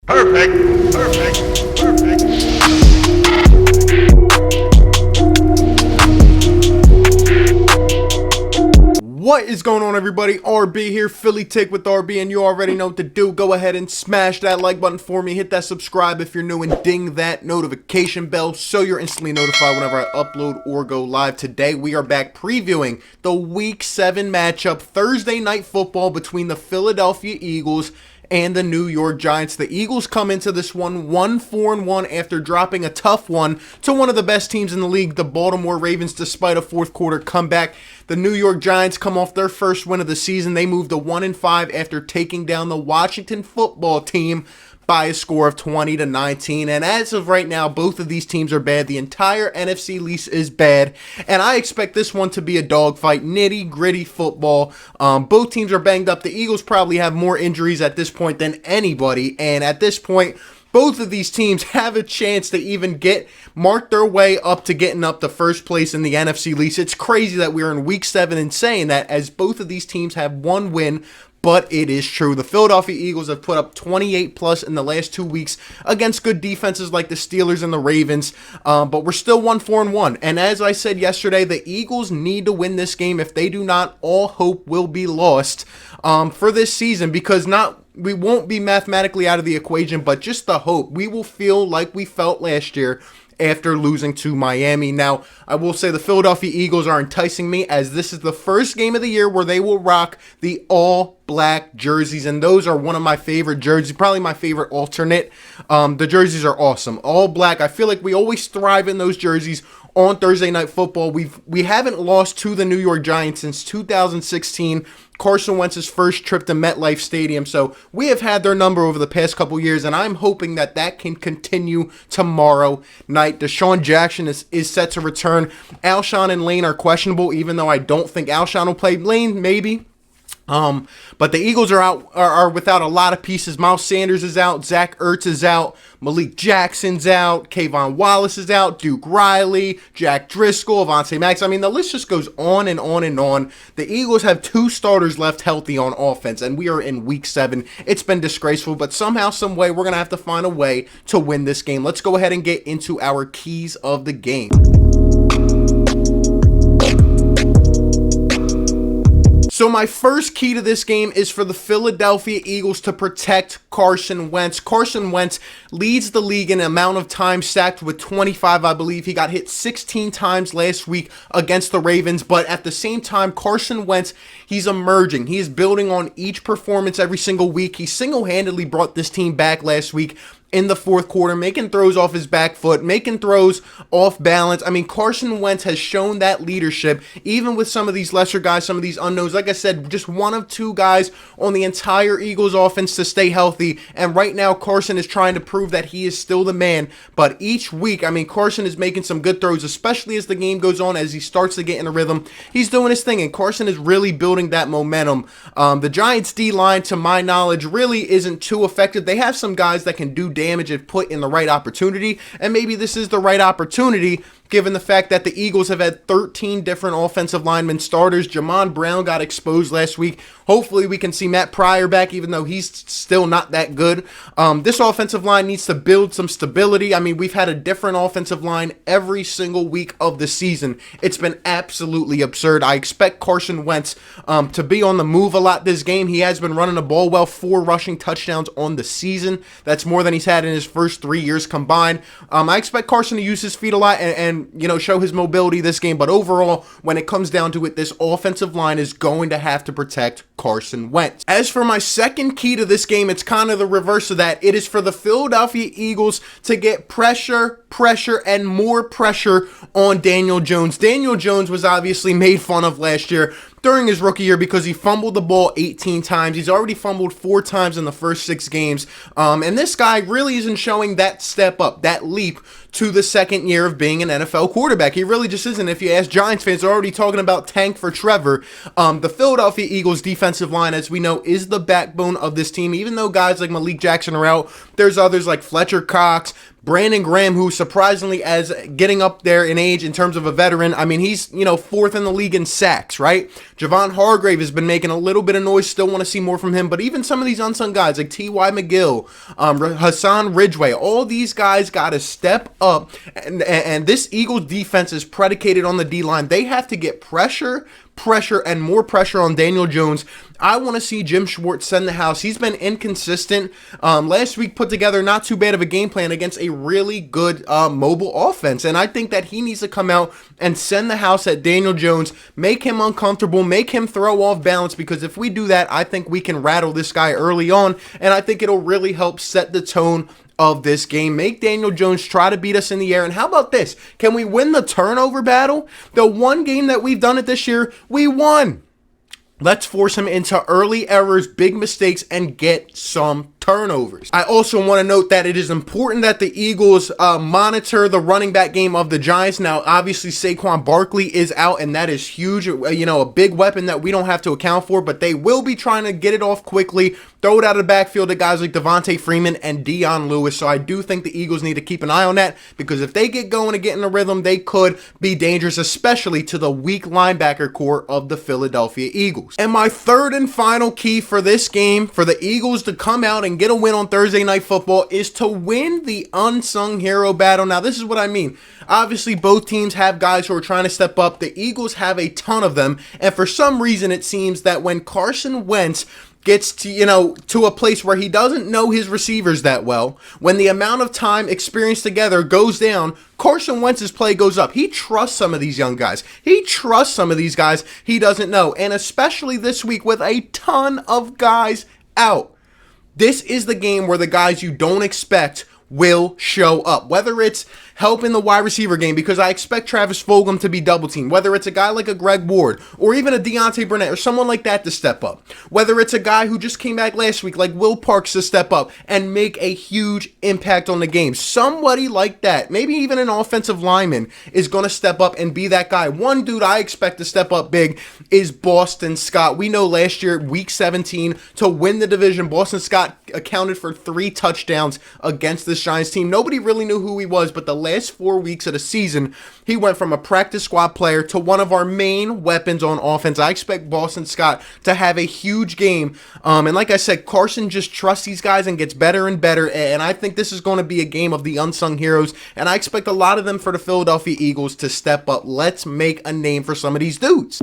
Perfect, perfect, perfect. What is going on, everybody? RB here, Philly Take with RB, and you already know what to do. Go ahead and smash that like button for me, hit that subscribe if you're new, and ding that notification bell so you're instantly notified whenever I upload or go live. Today, we are back previewing the Week 7 matchup, Thursday Night Football between the Philadelphia Eagles and the New York Giants. The Eagles come into this one 1-4-1 after dropping a tough one to one of the best teams in the league, the Baltimore Ravens, despite a fourth quarter comeback. The New York Giants come off their first win of the season. They moved to 1-5 after taking down the Washington Football Team by a score of 20-19. And as of right now, both of these teams are bad. The entire NFC East is bad. And I expect this one to be a dogfight, nitty-gritty football. Both teams are banged up. The Eagles probably have more injuries at this point than anybody. And at this point, both of these teams have a chance to even mark their way up to getting up to first place in the NFC East. It's crazy that we're in Week 7 and saying that, as both of these teams have one win. But it is true. The Philadelphia Eagles have put up 28 plus in the last 2 weeks against good defenses like the Steelers and the Ravens. But we're still 1-4-1. And as I said yesterday, the Eagles need to win this game. If they do not, all hope will be lost for this season, because we won't be mathematically out of the equation, but just the hope. We will feel like we felt last year after losing to Miami. Now, I will say the Philadelphia Eagles are enticing me, as this is the first game of the year where they will rock the all-black jerseys, and those are one of my favorite jerseys, probably my favorite alternate. The jerseys are awesome. All black. I feel like we always thrive in those jerseys on Thursday Night Football. We haven't lost to the New York Giants since 2016, Carson Wentz's first trip to MetLife Stadium. So we have had their number over the past couple years, and I'm hoping that can continue tomorrow night. Deshaun Jackson is set to return. Alshon and Lane are questionable, even though I don't think Alshon will play. Lane, maybe. But the Eagles are without a lot of pieces. Miles Sanders is out, Zach Ertz is out, Malik Jackson's out, Kayvon Wallace is out, Duke Riley, Jack Driscoll, Avonte Max. I mean, the list just goes on and on and on. The Eagles have 2 starters left healthy on offense, and we are in Week 7. It's been disgraceful, but somehow, some way, we're going to have to find a way to win this game. Let's go ahead and get into our keys of the game. So my first key to this game is for the Philadelphia Eagles to protect Carson Wentz. Carson Wentz leads the league in amount of time sacked with 25, I believe. He got hit 16 times last week against the Ravens, but at the same time, Carson Wentz, he's emerging. He is building on each performance every single week. He single-handedly brought this team back last week in the fourth quarter, making throws off his back foot, making throws off balance. I mean, Carson Wentz has shown that leadership, even with some of these lesser guys, some of these unknowns. Like I said, just one of 2 guys on the entire Eagles offense to stay healthy. And right now, Carson is trying to prove that he is still the man. But each week, I mean, Carson is making some good throws, especially as the game goes on, as he starts to get in a rhythm. He's doing his thing, and Carson is really building that momentum. The Giants' D-line, to my knowledge, really isn't too effective. They have some guys that can do damage if put in the right opportunity, and maybe this is the right opportunity given the fact that the Eagles have had 13 different offensive lineman starters. Jamon Brown got exposed last week. Hopefully we can see Matt Pryor back, even though he's still not that good. This offensive line needs to build some stability. I mean, we've had a different offensive line every single week of the season. It's been absolutely absurd. I expect Carson Wentz to be on the move a lot this game. He has been running the ball well, 4 rushing touchdowns on the season. That's more than he's had in his first 3 years combined. I expect Carson to use his feet a lot and show his mobility this game. But overall, when it comes down to it, this offensive line is going to have to protect Carson Wentz. As for my second key to this game, it's kind of the reverse of that. It is for the Philadelphia Eagles to get pressure, and more pressure on Daniel Jones. Daniel Jones was obviously made fun of last year during his rookie year because he fumbled the ball 18 times. He's already fumbled 4 times in the first 6 games. And this guy really isn't showing that step up, that leap to the second year of being an NFL quarterback. He really just isn't. If you ask Giants fans, they're already talking about tank for Trevor. The Philadelphia Eagles defensive line, as we know, is the backbone of this team. Even though guys like Malik Jackson are out, there's others like Fletcher Cox, Brandon Graham, who surprisingly, as getting up there in age in terms of a veteran, I mean, he's, fourth in the league in sacks, right? Javon Hargrave has been making a little bit of noise. Still want to see more from him. But even some of these unsung guys like T.Y. McGill, Hassan Ridgeway, all these guys got to step up. And this Eagles defense is predicated on the D-line. They have to get pressure, and more pressure on Daniel Jones. I want to see Jim Schwartz send the house. He's been inconsistent. Last week put together not too bad of a game plan against a really good mobile offense. And I think that he needs to come out and send the house at Daniel Jones, make him uncomfortable, make him throw off balance, because if we do that, I think we can rattle this guy early on, and I think it'll really help set the tone of this game. Make Daniel Jones try to beat us in the air. And how about this? Can we win the turnover battle? The one game that we've done it this year, we won. Let's force him into early errors, big mistakes, and get some turnovers. I also want to note that it is important that the Eagles monitor the running back game of the Giants. Now, obviously, Saquon Barkley is out, and that is huge. A big weapon that we don't have to account for, but they will be trying to get it off quickly, throw it out of the backfield to guys like Devontae Freeman and Dion Lewis. So I do think the Eagles need to keep an eye on that, because if they get going and get in a rhythm, they could be dangerous, especially to the weak linebacker core of the Philadelphia Eagles. And my third and final key for this game, for the Eagles to come out and get a win on Thursday Night Football, is to win the unsung hero battle. Now, this is what I mean. Obviously, both teams have guys who are trying to step up. The Eagles have a ton of them, and for some reason, it seems that when Carson Wentz gets to a place where he doesn't know his receivers that well, when the amount of time experienced together goes down, Carson Wentz's play goes up. He trusts some of these young guys. He trusts some of these guys he doesn't know, and especially this week with a ton of guys out. This is the game where the guys you don't expect will show up, whether it's help in the wide receiver game, because I expect Travis Fulgham to be double teamed, whether it's a guy like a Greg Ward or even a Deontay Burnett or someone like that to step up, whether it's a guy who just came back last week like Will Parks to step up and make a huge impact on the game. Somebody like that, maybe even an offensive lineman, is going to step up and be that guy. One dude I expect to step up big is Boston Scott. We know last year, week 17, to win the division, Boston Scott accounted for 3 touchdowns against this Giants team. Nobody really knew who he was, but the last 4 weeks of the season, he went from a practice squad player to one of our main weapons on offense. I expect Boston Scott to have a huge game. And like I said, Carson just trusts these guys and gets better and better. And I think this is going to be a game of the unsung heroes. And I expect a lot of them for the Philadelphia Eagles to step up. Let's make a name for some of these dudes.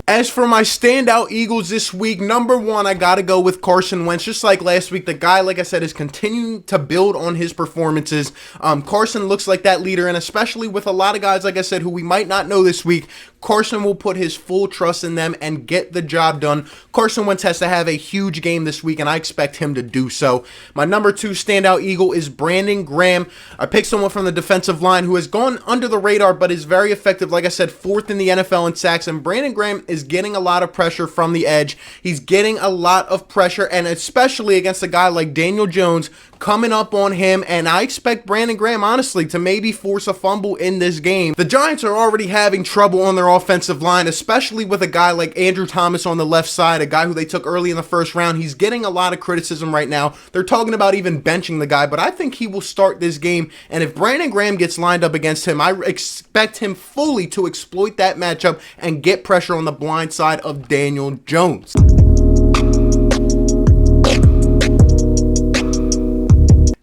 As for my standout Eagles this week, number one, I got to go with Carson Wentz. Just like last week, the guy, like I said, is continuing to build on his performances. Carson looks like that leader, and especially with a lot of guys, like I said, who we might not know this week, Carson will put his full trust in them and get the job done. Carson Wentz has to have a huge game this week, and I expect him to do so. My number two standout Eagle is Brandon Graham. I picked someone from the defensive line who has gone under the radar, but is very effective. Like I said, 4th in the NFL in sacks, and Brandon Graham is getting a lot of pressure from the edge. He's getting a lot of pressure, and especially against a guy like Daniel Jones coming up on him, and I expect Brandon Graham, honestly, to maybe force a fumble in this game. The Giants are already having trouble on their offensive line, especially with a guy like Andrew Thomas on the left side, a guy who they took early in the first round. He's getting a lot of criticism right now. They're talking about even benching the guy, but I think he will start this game, and if Brandon Graham gets lined up against him, I expect him fully to exploit that matchup and get pressure on the blind side of Daniel Jones.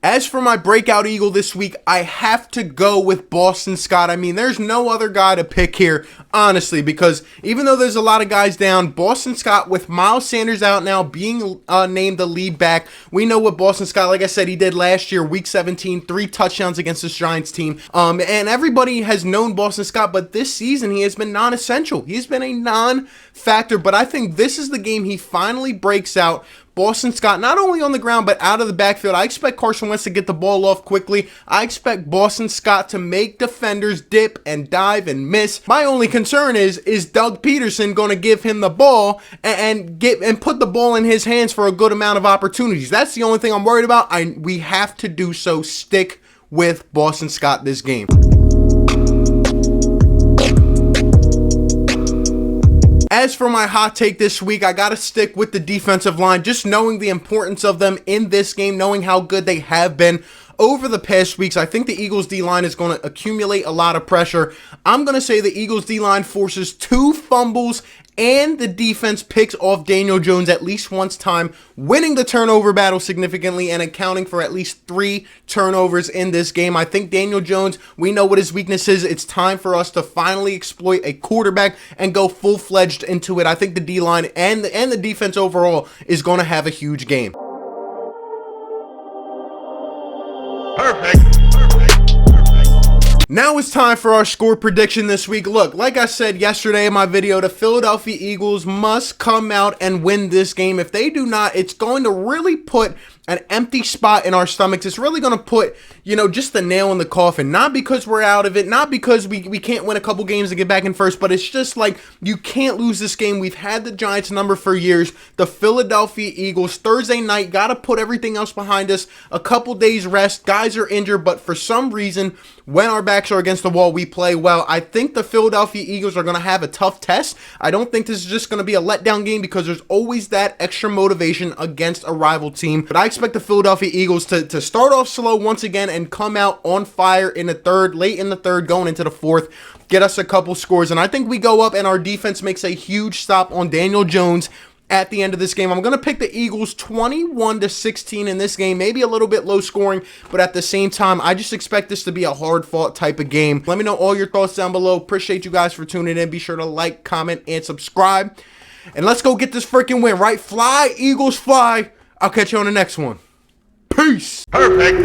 As for my breakout Eagle this week, I have to go with Boston Scott. I mean, there's no other guy to pick here, honestly, because even though there's a lot of guys down, Boston Scott, with Miles Sanders out now, being named the lead back, we know what Boston Scott, like I said, he did last year, week 17, 3 touchdowns against this Giants team. And everybody has known Boston Scott, but this season he has been non-essential. He's been a non-factor, but I think this is the game he finally breaks out, Boston Scott not only on the ground but out of the backfield. I expect Carson Wentz to get the ball off quickly. I expect Boston Scott to make defenders dip and dive and miss. My only concern is Doug Peterson going to give him the ball and put the ball in his hands for a good amount of opportunities? That's the only thing I'm worried about. We have to do so. Stick with Boston Scott this game. As for my hot take this week, I got to stick with the defensive line, just knowing the importance of them in this game, knowing how good they have been over the past weeks. I think the Eagles D-line is going to accumulate a lot of pressure. I'm going to say the Eagles D-line forces 2 fumbles and the defense picks off Daniel Jones at least once time, winning the turnover battle significantly and accounting for at least 3 turnovers in this game. I think Daniel Jones, we know what his weakness is. It's time for us to finally exploit a quarterback and go full-fledged into it. I think the D-line and the defense overall is going to have a huge game. Perfect. Now it's time for our score prediction this week. Look, like I said yesterday in my video, the Philadelphia Eagles must come out and win this game. If they do not, it's going to really put an empty spot in our stomachs. It's really going to put, just the nail in the coffin. Not because we're out of it, not because we can't win a couple games to get back in first, but it's just like you can't lose this game. We've had the Giants number for years. The Philadelphia Eagles, Thursday night, got to put everything else behind us. A couple days rest. Guys are injured, but for some reason, when our backs are against the wall, we play well. I think the Philadelphia Eagles are going to have a tough test. I don't think this is just going to be a letdown game because there's always that extra motivation against a rival team. But I expect the Philadelphia Eagles to start off slow once again and come out on fire in the third, late in the third, going into the fourth, get us a couple scores. And I think we go up and our defense makes a huge stop on Daniel Jones at the end of this game. I'm going to pick the Eagles 21-16 in this game, maybe a little bit low scoring, but at the same time, I just expect this to be a hard-fought type of game. Let me know all your thoughts down below. Appreciate you guys for tuning in. Be sure to like, comment, and subscribe. And let's go get this freaking win, right? Fly, Eagles, fly. I'll catch you on the next one. Peace. Perfect.